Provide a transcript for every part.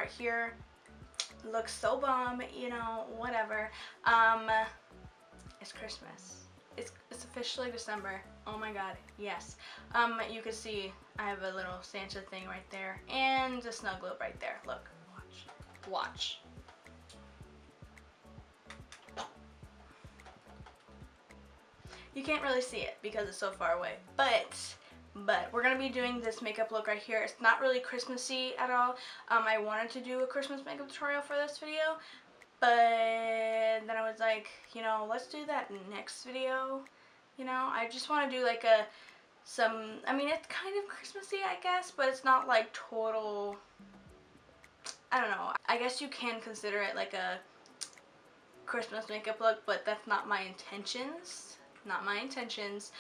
right here. Looks so bomb, you know, whatever. It's Christmas. It's officially December. Oh my god, yes. You can see I have a little Santa thing right there and a snow globe right there. Look, watch. You can't really see it because it's so far away, but we're gonna be doing this makeup look right here. It's not really Christmassy at all. I wanted to do a Christmas makeup tutorial for this video, but then I was like, you know, let's do that next video. You know, I just want to do like I mean, it's kind of Christmassy, I guess, but it's not like total, I don't know. I guess you can consider it like a Christmas makeup look, but that's not my intentions. Not my intentions.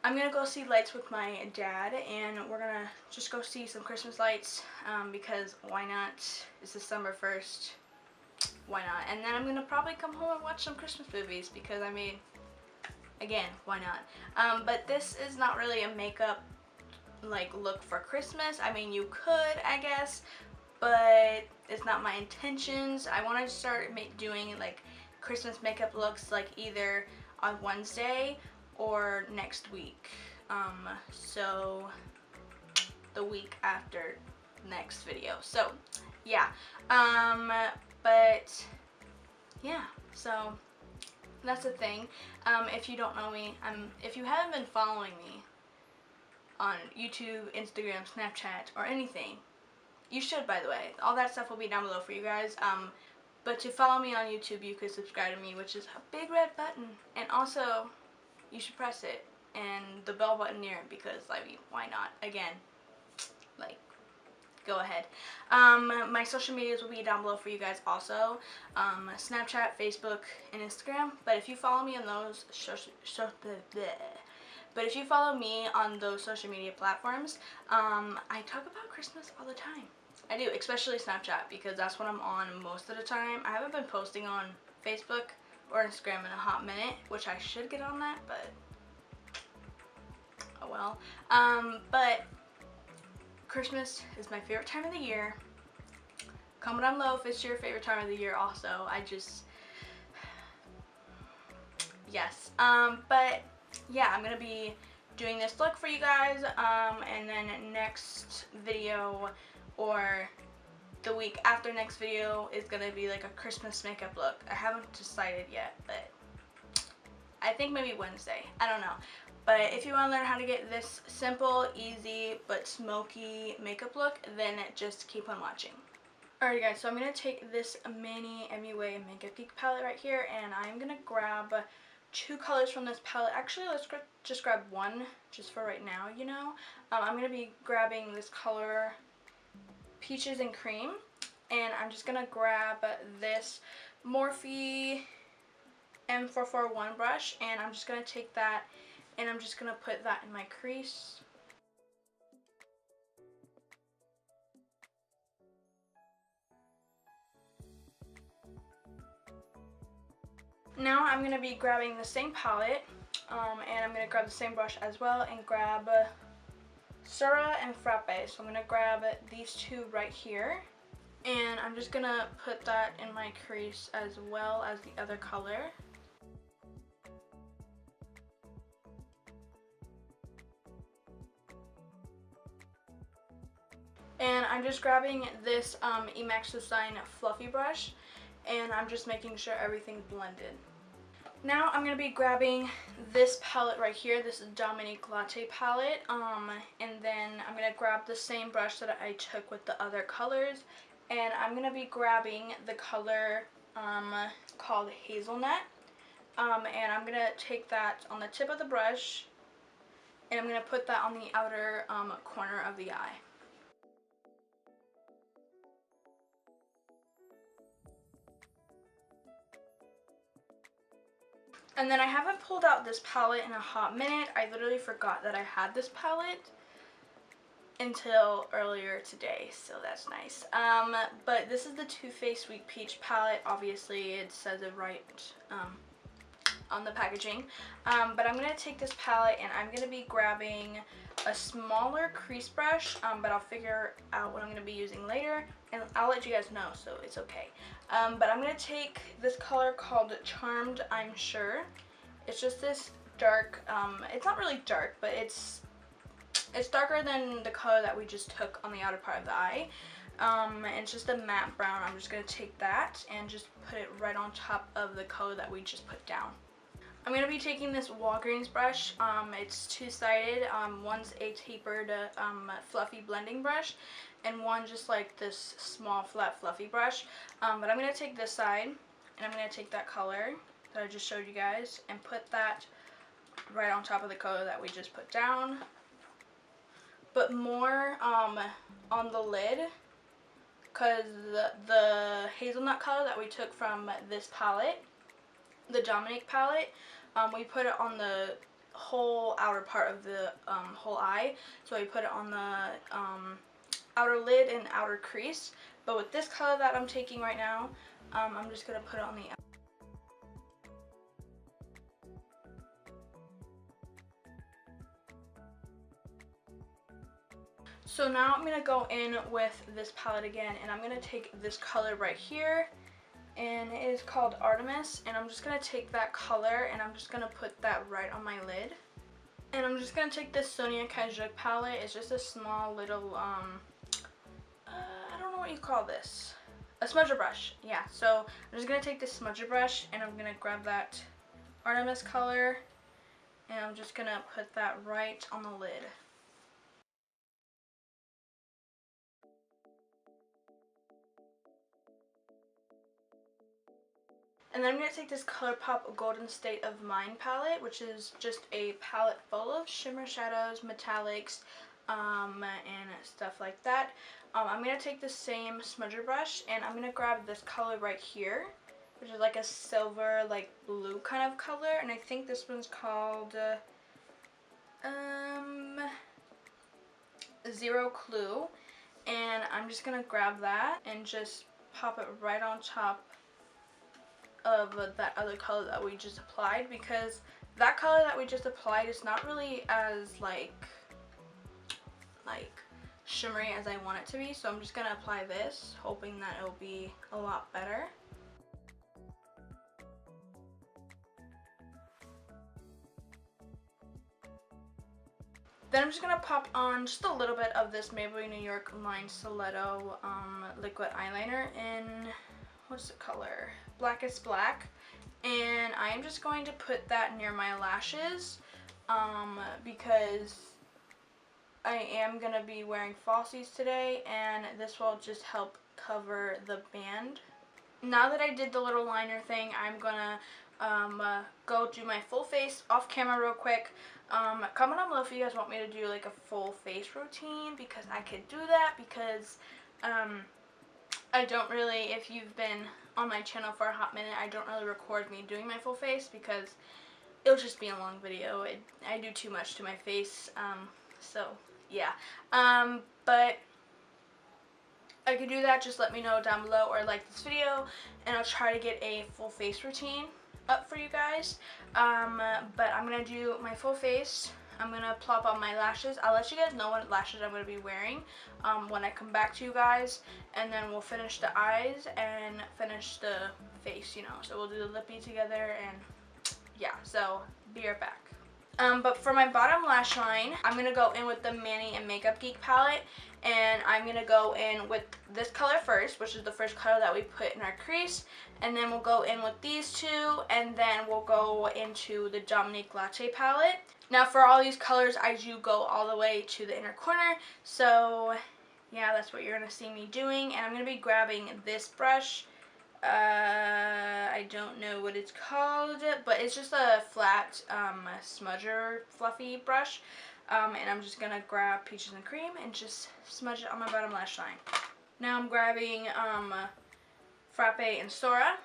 I'm gonna go see lights with my dad, and we're gonna just go see some Christmas lights, because why not? It's December 1st. Why not? And then I'm gonna probably come home and watch some Christmas movies because, I mean, again, why not? But this is not really a makeup like look for Christmas. I mean, you could, I guess, but it's not my intentions. I want to start doing like Christmas makeup looks like either on Wednesday or next week. So the week after next video. So yeah. But yeah, so that's the thing. If you don't know me, if you haven't been following me on YouTube, Instagram, Snapchat, or anything, you should, by the way. All that stuff will be down below for you guys. But to follow me on YouTube, you could subscribe to me, which is a big red button. And also, you should press it and the bell button near it because, I mean, why not? Again, like, go ahead. My social medias will be down below for you guys also. Snapchat, Facebook, and Instagram. But if you follow me on those if you follow me on those social media platforms, I talk about Christmas all the time. I do, especially Snapchat, because that's what I'm on most of the time. I haven't been posting on Facebook or Instagram in a hot minute, which I should get on that, but oh well. But Christmas is my favorite time of the year. Comment down below if it's your favorite time of the year also. Yes. But yeah, I'm gonna be doing this look for you guys, and then next video or the week after next video is gonna be like a Christmas makeup look. I haven't decided yet, but I think maybe Wednesday. I don't know. But if you want to learn how to get this simple, easy, but smoky makeup look, then just keep on watching. Alright guys, so I'm going to take this Manny MUA Makeup Geek palette right here, and I'm going to grab two colors from this palette. Actually, let's just grab one, just for right now, you know. I'm going to be grabbing this color Peaches and Cream, and I'm just going to grab this Morphe M441 brush, and I'm just going to take that and I'm just going to put that in my crease. Now I'm going to be grabbing the same palette, and I'm going to grab the same brush as well and grab Sura and Frappe. So I'm going to grab these two right here, and I'm just going to put that in my crease as well as the other color. And I'm just grabbing this Emax Design Fluffy brush, and I'm just making sure everything's blended. Now I'm going to be grabbing this palette right here. This is Dominique Latte palette, and then I'm going to grab the same brush that I took with the other colors, and I'm going to be grabbing the color called Hazelnut, and I'm going to take that on the tip of the brush, and I'm going to put that on the outer corner of the eye. And then I haven't pulled out this palette in a hot minute. I literally forgot that I had this palette until earlier today, so that's nice. But this is the Too Faced Sweet Peach palette. Obviously, it says it right on the packaging. But I'm going to take this palette and I'm going to be grabbing a smaller crease brush, but I'll figure out what I'm going to be using later, and I'll let you guys know, so it's okay. But I'm going to take this color called Charmed, I'm Sure. It's just this dark, it's not really dark, but it's darker than the color that we just took on the outer part of the eye. And it's just a matte brown. I'm just going to take that and just put it right on top of the color that we just put down. I'm going to be taking this Walgreens brush. It's two-sided. One's a tapered fluffy blending brush, and one just like this small flat fluffy brush. But I'm going to take this side, and I'm going to take that color that I just showed you guys and put that right on top of the color that we just put down. But more on the lid, because the hazelnut color that we took from this palette, the Dominique palette, we put it on the whole outer part of the whole eye. So we put it on the outer lid and outer crease. But with this color that I'm taking right now, I'm just going to put it on the outer. So now I'm going to go in with this palette again, and I'm going to take this color right here, and it is called Artemis, and I'm just going to take that color and I'm just going to put that right on my lid. And I'm just going to take this Sonia Kajik palette. It's just a small little, I don't know what you call this, a smudger brush. Yeah, so I'm just going to take this smudger brush and I'm going to grab that Artemis color, and I'm just going to put that right on the lid. And then I'm going to take this ColourPop Golden State of Mind palette, which is just a palette full of shimmer shadows, metallics, and stuff like that. I'm going to take the same smudger brush, and I'm going to grab this color right here, which is like a silver, like blue kind of color, and I think this one's called Zero Clue. And I'm just going to grab that and just pop it right on top of that other color that we just applied, because that color that we just applied is not really as like shimmery as I want it to be. So I'm just gonna apply this, hoping that it'll be a lot better. Then I'm just going to pop on just a little bit of this Maybelline New York Line Stiletto liquid eyeliner in, what's the color? Blackest Black. And I am just going to put that near my lashes because I am going to be wearing falsies today, and this will just help cover the band. Now that I did the little liner thing, I'm going to go do my full face off camera real quick. Comment down below if you guys want me to do like a full face routine, because I could do that, because I don't really, if you've been on my channel for a hot minute, I don't really record me doing my full face because it'll just be a long video. I do too much to my face, so yeah. But I could do that. Just let me know down below or like this video, and I'll try to get a full face routine up for you guys. But I'm gonna do my full face. I'm gonna plop on my lashes. I'll let you guys know what lashes I'm gonna be wearing when I come back to you guys, and then we'll finish the eyes and finish the face, you know. So we'll do the lippy together, and yeah, so be right back. But for my bottom lash line, I'm gonna go in with the Manny and Makeup Geek palette, and I'm gonna go in with this color first, which is the first color that we put in our crease, and then we'll go in with these two, and then we'll go into the Dominique Latte palette. Now for all these colors, I do go all the way to the inner corner, so yeah, that's what you're gonna see me doing. And I'm gonna be grabbing this brush. I don't know what it's called, but it's just a flat smudger fluffy brush, and I'm just gonna grab Peaches and Cream and just smudge it on my bottom lash line. Now I'm grabbing Frappe and Sora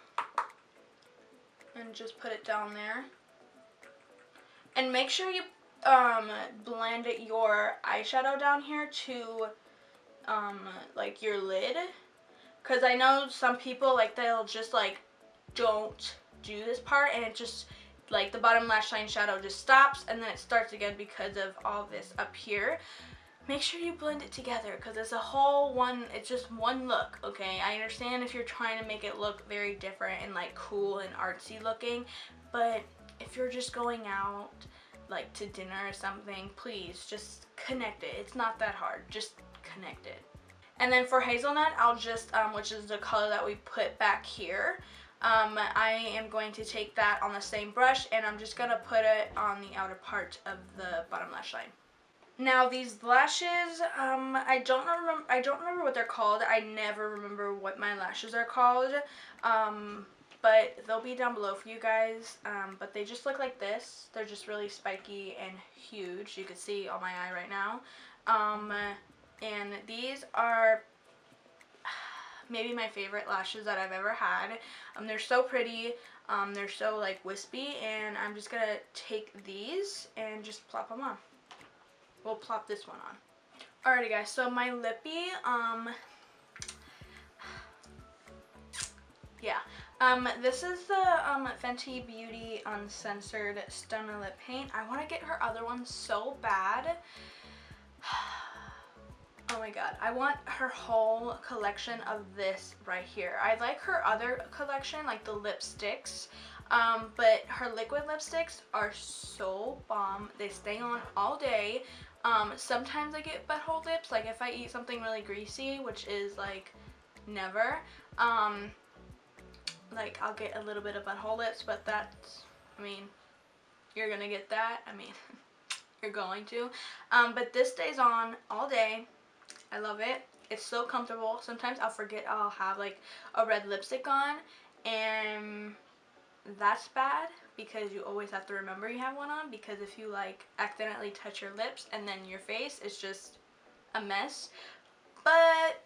and just put it down there, and make sure you blend your eyeshadow down here to like your lid. Because I know some people, like, they'll just, like, don't do this part, and like the bottom lash line shadow just stops and then it starts again because of all this up here. Make sure you blend it together because it's a whole one, it's just one look, okay? I understand if you're trying to make it look very different and like cool and artsy looking, but if you're just going out like to dinner or something, please just connect it. It's not that hard, just connect it. And then for hazelnut, I'll just, which is the color that we put back here, I am going to take that on the same brush and I'm just going to put it on the outer part of the bottom lash line. Now these lashes, I don't remember what they're called. I never remember what my lashes are called, but they'll be down below for you guys. But they just look like this. They're just really spiky and huge. You can see on my eye right now. And these are maybe my favorite lashes that I've ever had. They're so pretty, they're so like wispy, and I'm just gonna take these and just plop them on. We'll plop this one on. Alrighty guys, so my lippy, this is the Fenty Beauty Uncensored Stunna lip paint. I want to get her other one so bad. Oh my god, I want her whole collection of this right here. I like her other collection, like the lipsticks, but her liquid lipsticks are so bomb. They stay on all day. Sometimes I get butthole lips, like if I eat something really greasy, which is like never, like I'll get a little bit of butthole lips, but that's, I mean, you're gonna get that. I mean, you're going to. But this stays on all day. I love it. It's so comfortable. Sometimes I'll forget I'll have like a red lipstick on, and that's bad because you always have to remember you have one on, because if you like accidentally touch your lips and then your face, it's just a mess. But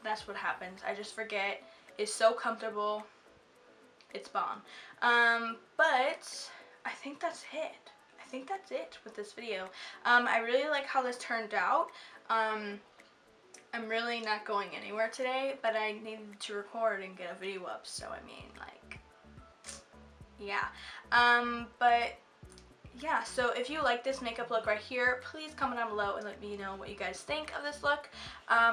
that's what happens. I just forget. It's so comfortable. It's bomb. But I think that's it. I think that's it with this video. I really like how this turned out. I'm really not going anywhere today, but I needed to record and get a video up, so I mean, like, yeah. But yeah, so if you like this makeup look right here, please comment down below and let me know what you guys think of this look.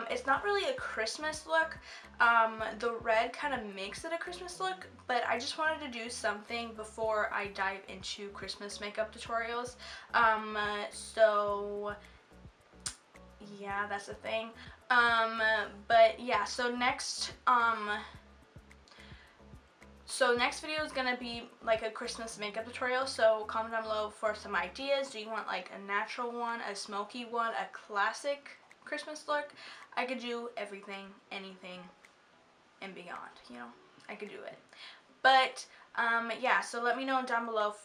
It's not really a Christmas look. The red kind of makes it a Christmas look, but I just wanted to do something before I dive into Christmas makeup tutorials. So yeah, that's the thing. But yeah, so next video is gonna be like a Christmas makeup tutorial, so comment down below for some ideas. Do you want like a natural one, a smoky one, a classic Christmas look? I could do everything, anything, and beyond, you know, I could do it. But yeah, so let me know down below,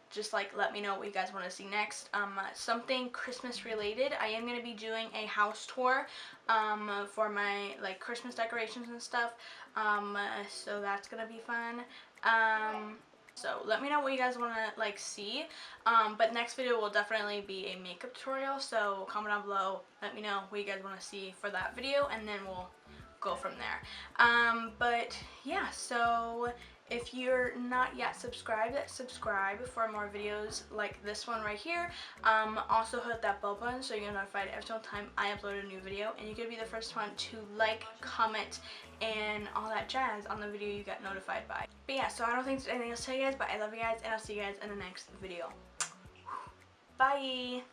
just like let me know what you guys want to see next. Something Christmas related. I am going to be doing a house tour for my like Christmas decorations and stuff, so that's going to be fun. So let me know what you guys want to like see, but next video will definitely be a makeup tutorial, so comment down below, let me know what you guys want to see for that video, and then we'll go from there. But yeah, so if you're not yet subscribed, subscribe for more videos like this one right here. Also hit that bell button so you're notified every single time I upload a new video, and you can be the first one to like, comment, and all that jazz on the video you got notified by. But yeah, so I don't think there's anything else to tell you guys, but I love you guys, and I'll see you guys in the next video. Bye!